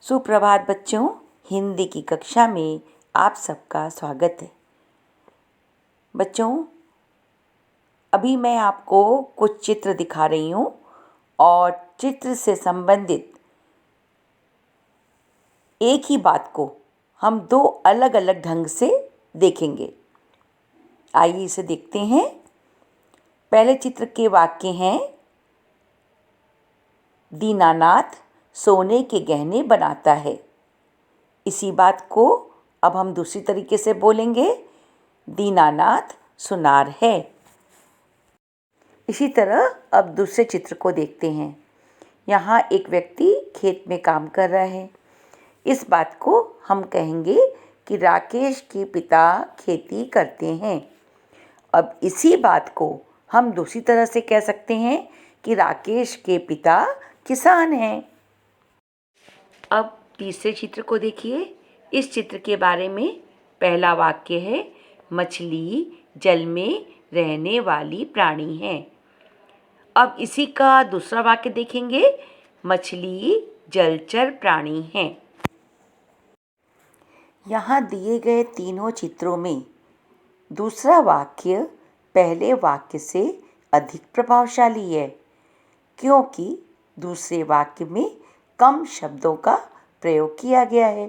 सुप्रभात बच्चों, हिंदी की कक्षा में आप सबका स्वागत है। बच्चों, अभी मैं आपको कुछ चित्र दिखा रही हूँ और चित्र से संबंधित एक ही बात को हम दो अलग अलग ढंग से देखेंगे। आइए इसे देखते हैं। पहले चित्र के वाक्य हैं, दीनानाथ सोने के गहने बनाता है। इसी बात को अब हम दूसरी तरीके से बोलेंगे, दीनानाथ सुनार है। इसी तरह अब दूसरे चित्र को देखते हैं। यहाँ एक व्यक्ति खेत में काम कर रहा है। इस बात को हम कहेंगे कि राकेश के पिता खेती करते हैं। अब इसी बात को हम दूसरी तरह से कह सकते हैं कि राकेश के पिता किसान हैं। अब तीसरे चित्र को देखिए। इस चित्र के बारे में पहला वाक्य है, मछली जल में रहने वाली प्राणी है। अब इसी का दूसरा वाक्य देखेंगे, मछली जलचर प्राणी है। यहाँ दिए गए तीनों चित्रों में दूसरा वाक्य पहले वाक्य से अधिक प्रभावशाली है, क्योंकि दूसरे वाक्य में कम शब्दों का प्रयोग किया गया है।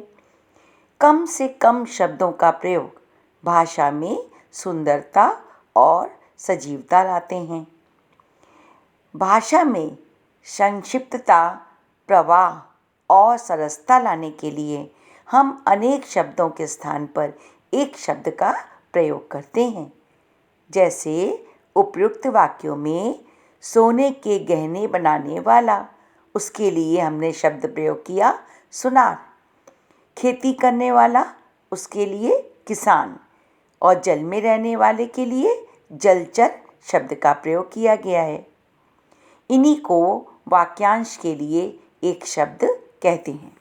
कम से कम शब्दों का प्रयोग भाषा में सुंदरता और सजीवता लाते हैं। भाषा में संक्षिप्तता, प्रवाह और सरसता लाने के लिए हम अनेक शब्दों के स्थान पर एक शब्द का प्रयोग करते हैं। जैसे उपयुक्त वाक्यों में सोने के गहने बनाने वाला, उसके लिए हमने शब्द प्रयोग किया सुनार। खेती करने वाला, उसके लिए किसान। और जल में रहने वाले के लिए जलचर शब्द का प्रयोग किया गया है। इन्हीं को वाक्यांश के लिए एक शब्द कहते हैं।